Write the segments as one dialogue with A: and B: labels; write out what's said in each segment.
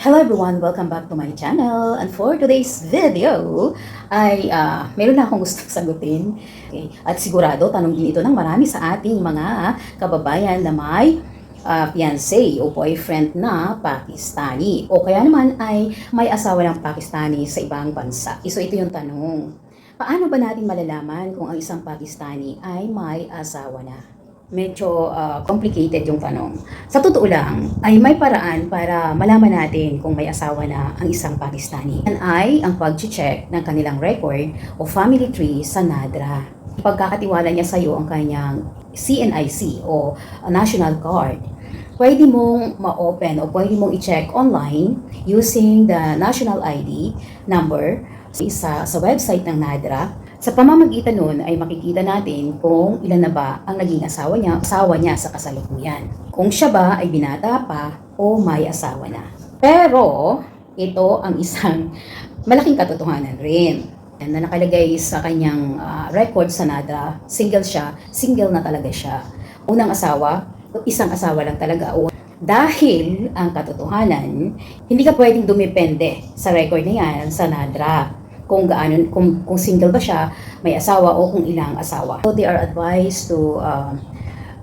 A: Hello everyone! Welcome back to my channel. And for today's video ay meron na akong gustong sagutin. Okay. At sigurado tanong din ito ng marami sa ating mga kababayan na may fiancé o boyfriend na Pakistani. O kaya naman ay may asawa ng Pakistani sa ibang bansa. So ito yung tanong. Paano ba natin malalaman kung ang isang Pakistani ay may asawa na? Medyo complicated yung tanong. Sa totoo lang, ay may paraan para malaman natin kung may asawa na ang isang Pakistani. Yan ay ang pag-check ng kanilang record o family tree sa NADRA. Pagkakatiwala niya sa iyo ang kanyang CNIC o National Card, pwede mong ma-open o pwede mong i-check online using the National ID number sa website ng NADRA. Sa pamamagitan nun ay makikita natin kung ilan na ba ang naging asawa niya sa kasalukuyan. Kung siya ba ay binata pa o may asawa na. Pero ito ang isang malaking katotohanan rin. Na nakalagay sa kanyang record sa NADRA, single na talaga siya. Unang asawa, isang asawa lang talaga. Dahil ang katotohanan, hindi ka pwedeng dumepende sa record na yan sa NADRA. Kung single ba siya, may asawa o kung ilang asawa. So they are advised to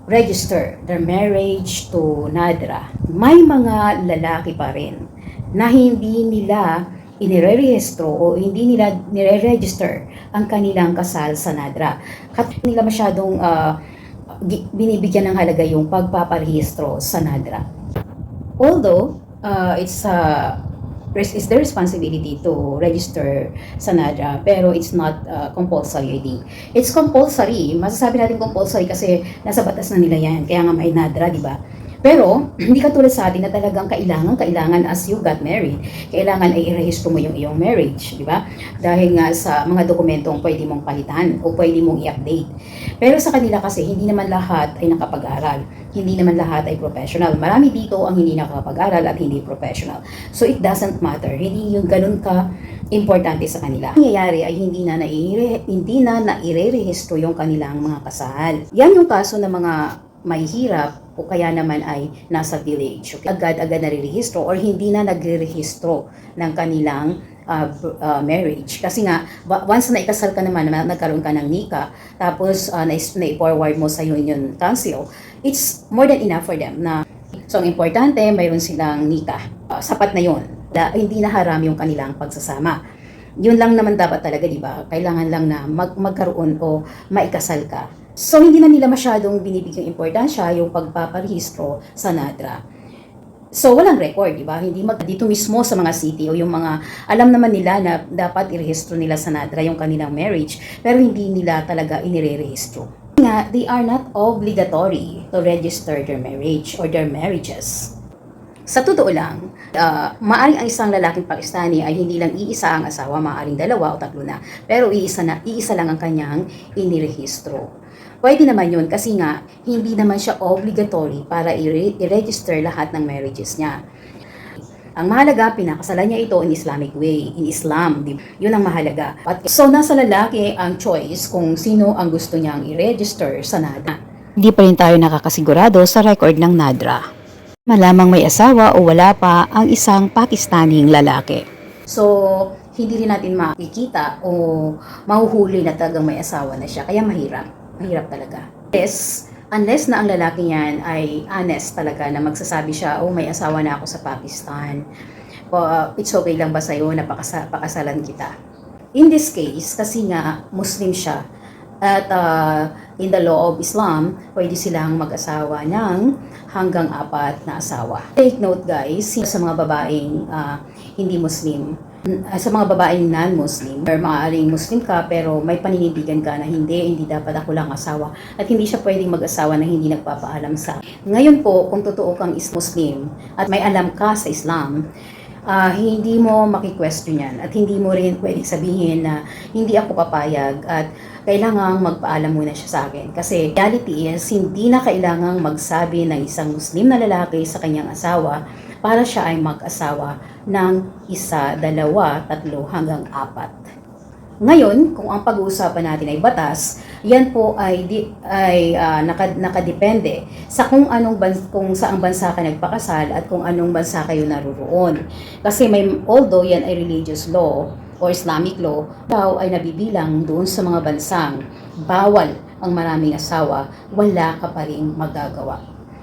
A: register their marriage to NADRA. May mga lalaki pa rin na hindi nila inirerehistro o hindi nila nire-register ang kanilang kasal sa NADRA. Kasi nila masyadong binibigyan ng halaga yung pagpaparehistro sa NADRA. Although, it's their responsibility to register sa NADRA, pero it's not compulsory, I think. It's compulsory. Masasabi natin compulsory kasi nasa batas na nila yan. Kaya nga may NADRA, di ba? Pero, hindi katulad sa atin na talagang kailangan as you got married, kailangan ay i-rehistro mo yung iyong marriage, di ba? Dahil nga sa mga dokumentong pwede mong palitan o pwede mong i-update. Pero sa kanila kasi, hindi naman lahat ay nakapag-aral. Hindi naman lahat ay professional. Marami dito ang hindi nakapag-aral at hindi professional. So, it doesn't matter. Hindi yung ganun ka importante sa kanila. Ang nangyayari ay hindi na naire-rehistro yung kanilang mga kasal. Yan yung kaso ng mga may hirap o kaya naman ay nasa village. Okay? Agad-agad nare-rehistro or hindi na nagre-rehistro ng kanilang marriage. Kasi nga, once na ikasal ka naman, nagkaroon ka ng nika, tapos na-forward mo sa Union Council, it's more than enough for them na so ang importante, mayroon silang nika. Sapat na yun. Hindi na haram yung kanilang pagsasama. Yun lang naman dapat talaga, di ba? Kailangan lang na magkaroon o maikasal ka. So, hindi na nila masyadong binibigyang importansya yung pagpaparehistro sa NADRA. So, walang record, di ba? Hindi dito mismo sa mga city o yung mga, alam naman nila na dapat irehistro nila sa NADRA yung kanilang marriage, pero hindi nila talaga inire-rehistro. Nga, they are not obligatory to register their marriage or their marriages. Sa totoo lang, maaring ang isang lalaking Pakistani ay hindi lang iisa ang asawa, maaring dalawa o tatlo na, pero iisa lang ang kanyang inirehistro. Pwede naman yun kasi nga, hindi naman siya obligatory para i-register lahat ng marriages niya. Ang mahalaga, pinakasalan niya ito in Islamic way, in Islam. Yun ang mahalaga. So, nasa lalaki ang choice kung sino ang gusto niyang i-register sa NADRA. Hindi pa rin tayo nakakasigurado sa record ng NADRA. Malamang may asawa o wala pa ang isang Pakistaning lalaki. So, hindi rin natin makikita o mahuhuli na talagang may asawa na siya. Kaya mahirap. Mahirap talaga. Unless na ang lalaki niyan ay honest talaga na magsasabi siya, oh may asawa na ako sa Pakistan. It's okay lang ba sa'yo na pakasalan kita? In this case, kasi nga Muslim siya at in the law of Islam, pwede silang mag-asawa ng hanggang 4 na asawa. Take note guys, sa mga babaeng hindi Muslim, sa mga babaeng non-Muslim, or maaaring Muslim ka pero may paninindigan ka na hindi dapat ako lang asawa at hindi siya pwedeng mag-asawa na hindi nagpapaalam sa. Ngayon po, kung totoo kang Muslim at may alam ka sa Islam, hindi mo maki-question yan at hindi mo rin pwedeng sabihin na hindi ako papayag at kailangang magpaalam muna siya sa akin. Kasi reality is, hindi na kailangang magsabi ng isang Muslim na lalaki sa kanyang asawa para siya ay mag-asawa ng 1, 2, 3 hanggang 4. Ngayon, kung ang pag-uusapan natin ay batas, yan po ay nakadepende sa kung saang bansa ka nagpakasal at kung anong bansa kayo naruroon. Kasi although yan ay religious law or Islamic law, daw ay nabibilang doon sa mga bansang bawal ang maraming asawa, wala ka pa ring magagawa.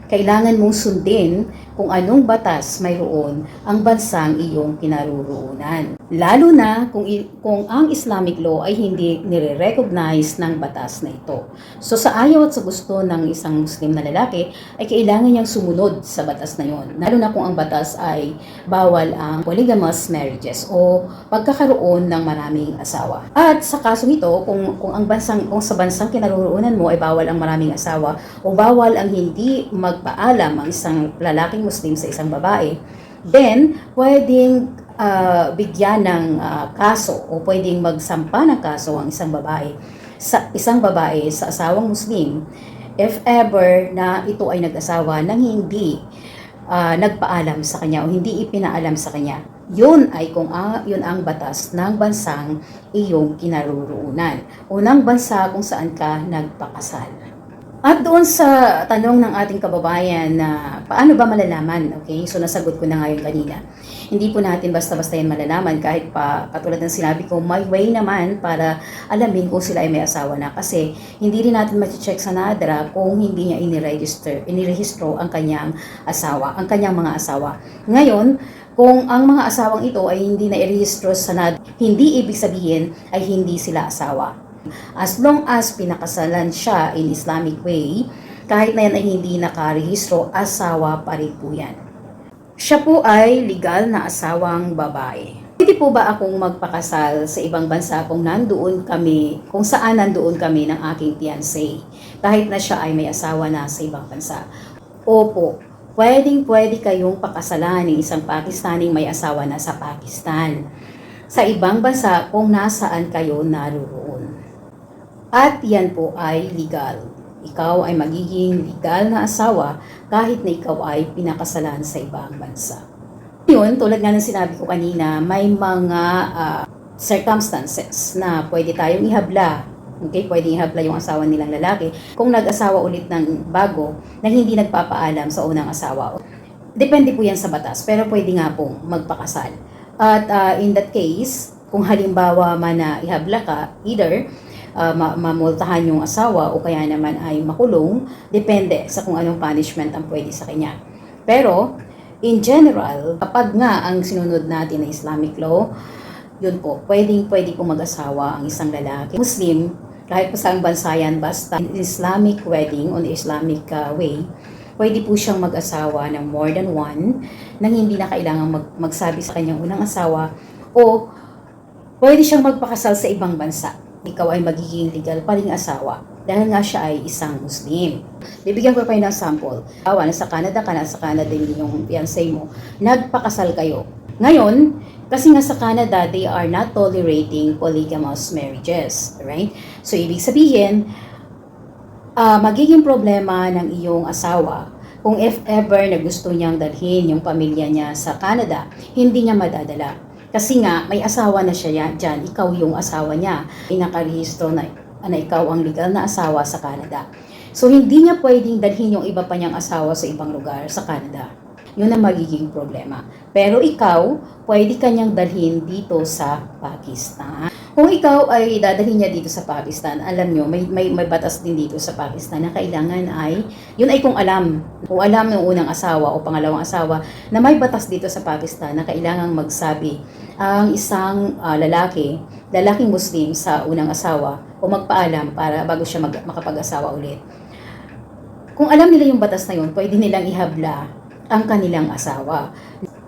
A: Kailangan mong sundin kung anong batas mayroon ang bansang iyong kinaroroonan. Lalo na kung ang Islamic law ay hindi nire-recognize ng batas na ito. So sa ayaw at sa gusto ng isang Muslim na lalaki, ay kailangan niyang sumunod sa batas na yon. Lalo na kung ang batas ay bawal ang polygamous marriages o pagkakaroon ng maraming asawa. At sa kasong ito, kung sa bansang kinaroroonan mo ay bawal ang maraming asawa o bawal ang hindi magpaalam ang isang lalaking Muslim sa isang babae, then pwedeng bigyan ng kaso o pwedeng magsampa ng kaso ang isang babae sa asawang Muslim if ever na ito ay nag-asawa nang hindi nagpaalam sa kanya o hindi ipinaalam sa kanya. Yun ang batas ng bansang iyong kinaroroonan o ng bansa kung saan ka nagpakasal. At doon sa tanong ng ating kababayan na paano ba malalaman, okay? So nasagot ko na ngayon kanina. Hindi po natin basta-basta yan malalaman kahit pa katulad ng sinabi ko, may way naman para alamin kung sila ay may asawa na. Kasi hindi rin natin ma-check sa NADRA kung hindi niya inirehistro ang kanyang mga asawa. Ngayon, kung ang mga asawang ito ay hindi na irehistro sa NADRA, hindi ibig sabihin ay hindi sila asawa. As long as pinakasalan siya in Islamic way, kahit na yan ay hindi nakarehistro, asawa pa rin po yan. Siya po ay legal na asawang babae. Pwede po ba akong magpakasal sa ibang bansa kung saan nandoon kami ng aking fiancé, kahit na siya ay may asawa na sa ibang bansa? Opo, pwede kayong pakasalan ng isang Pakistaning may asawa na sa Pakistan, sa ibang bansa kung nasaan kayo naroon. At yan po ay legal. Ikaw ay magiging legal na asawa kahit na ikaw ay pinakasalan sa ibang bansa. Ngayon, tulad nga ng sinabi ko kanina, may mga circumstances na pwede tayong ihabla. Okay, pwedeng ihabla yung asawa nilang lalaki kung nag-asawa ulit ng bago na hindi nagpapaalam sa unang asawa. Depende po yan sa batas, pero pwede nga pong magpakasal. At in that case, kung halimbawa man na ihabla ka, either mamultahan yung asawa o kaya naman ay makulong, depende sa kung anong punishment ang pwede sa kanya. Pero, in general, kapag nga ang sinunod natin na Islamic law, yun po, pwede po mag-asawa ang isang lalaki Muslim, kahit pa saang bansa yan, basta Islamic wedding on the Islamic way, pwede po siyang mag-asawa ng more than one, nang hindi na kailangan magsabi sa kanyang unang asawa, o pwede siyang magpakasal sa ibang bansa. Ikaw ay magiging legal pa ring asawa dahil nga siya ay isang Muslim. Bibigyan ko pa ng sample. Nasa Canada ka, nasa Canada yung fiancé mo, nagpakasal kayo. Ngayon, kasi nga sa Canada, they are not tolerating polygamous marriages, right? So, ibig sabihin, magiging problema ng iyong asawa kung if ever na gusto niyang dalhin yung pamilya niya sa Canada, hindi niya madadala. Kasi nga, may asawa na siya dyan, ikaw yung asawa niya, inakarehistro na ikaw ang legal na asawa sa Canada. So, hindi niya pwedeng dalhin yung iba pa niyang asawa sa ibang lugar sa Canada. Yun ang magiging problema. Pero ikaw, pwede kanyang dalhin dito sa Pakistan. Kung ikaw ay dadalhin niya dito sa Pakistan, alam nyo, may batas din dito sa Pakistan na kailangan yun ay kung alam ng unang asawa o pangalawang asawa na may batas dito sa Pakistan na kailangang magsabi ang isang lalaking Muslim sa unang asawa o magpaalam para bago siya makapag-asawa ulit. Kung alam nila yung batas na yun, pwede nilang ihabla ang kanilang asawa.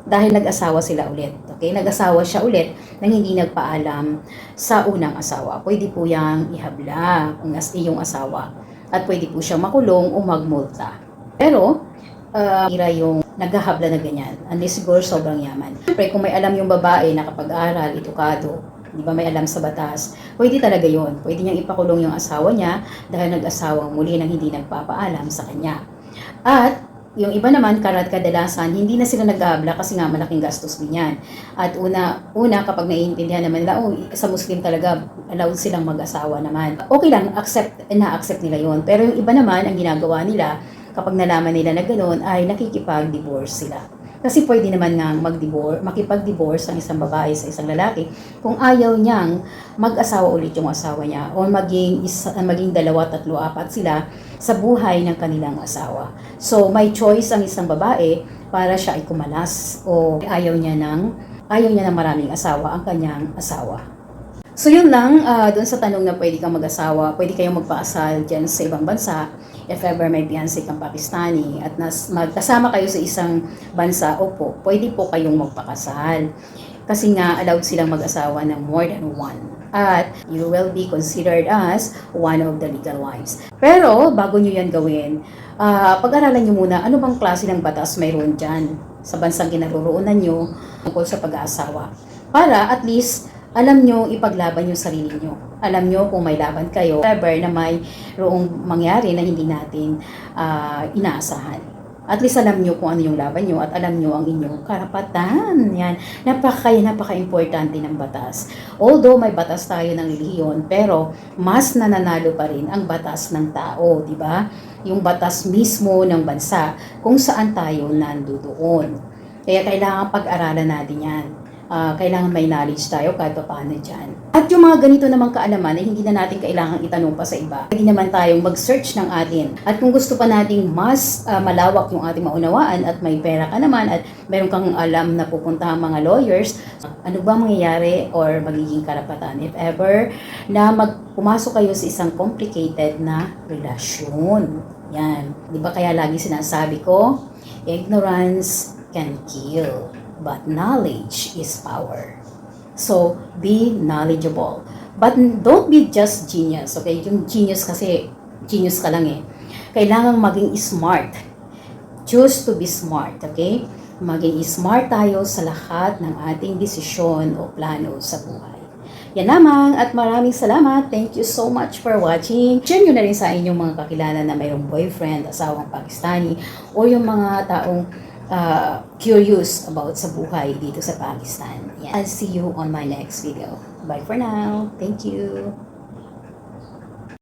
A: Dahil nag-asawa sila ulit. Okay? Nag-asawa siya ulit nang hindi nagpaalam sa unang asawa. Pwede po yang ihabla ang iyong asawa. At pwede po siyang makulong o magmulta. Pero, ira yung naghahabla na ganyan. Unless siguro sobrang yaman. Siyempre, kung may alam yung babae, nakapag-aral, edukado, di ba may alam sa batas, pwede talaga yon. Pwede niyang ipakulong yung asawa niya dahil nag-asawang muli nang hindi nagpapaalam sa kanya. At Yung iba naman, kadalasan, hindi na sila nag-aabla kasi nga malaking gastos din yan. At una kapag naiintindihan naman nila, oh, sa Muslim talaga, allowed silang mag-asawa naman. Okay lang, na-accept nila yon. Pero yung iba naman, ang ginagawa nila, kapag nalaman nila na gano'n, ay nakikipag-divorce sila. Kasi pwede naman nga makipag-divorce ang isang babae sa isang lalaki kung ayaw niyang mag-asawa ulit yung asawa niya o maging dalawa, tatlo, apat sila sa buhay ng kanilang asawa. So, may choice ang isang babae para siya ay kumalas o ayaw niya ng maraming asawa ang kanyang asawa. So yun lang, doon sa tanong na pwede kang mag-asawa, pwede kayong magpakasal dyan sa ibang bansa, if ever may fiancé kang Pakistani at magkasama kayo sa isang bansa, opo, pwede po kayong magpakasal. Kasi nga, allowed silang mag-asawa ng more than one. At you will be considered as one of the legal wives. Pero, bago nyo yan gawin, pag-aralan nyo muna ano bang klase ng batas mayroon dyan sa bansang kinaroroonan nyo tungkol sa pag-aasawa. Para at least, alam nyo ipaglaban yung sarili nyo. Alam nyo kung may laban kayo, ever na may roong mangyari na hindi natin inaasahan. At least alam nyo kung ano yung laban nyo at alam nyo ang inyong karapatan. Yan. Napaka-importante ng batas. Although may batas tayo ng relihiyon, pero mas nananalo pa rin ang batas ng tao, di ba? Yung batas mismo ng bansa kung saan tayo nandoon. Kaya kailangan pag-aralan natin yan. Kailangan may knowledge tayo kahit paano dyan. At yung mga ganito namang kaalaman ay hindi na natin kailangan itanong pa sa iba. Pwede naman tayong mag-search ng atin. At kung gusto pa nating mas malawak yung ating maunawaan at may pera ka naman at meron kang alam na pupunta ang mga lawyers, ano ba mangyayari or magiging karapatan if ever na pumasok kayo sa isang complicated na relasyon. Yan. Di ba kaya lagi sinasabi ko, ignorance can kill. But knowledge is power. So, be knowledgeable. But don't be just genius, okay? Yung genius kasi, genius ka lang eh. Kailangan maging smart. Choose to be smart, okay? Maging smart tayo sa lahat ng ating desisyon o plano sa buhay. Yan lamang at maraming salamat. Thank you so much for watching. Share nyo na rin sa inyong mga kakilala na mayroong boyfriend, asawang Pakistani, o yung mga taong curious about sa buhay dito sa Pakistan. Yeah. I'll see you on my next video. Bye for now. Thank you.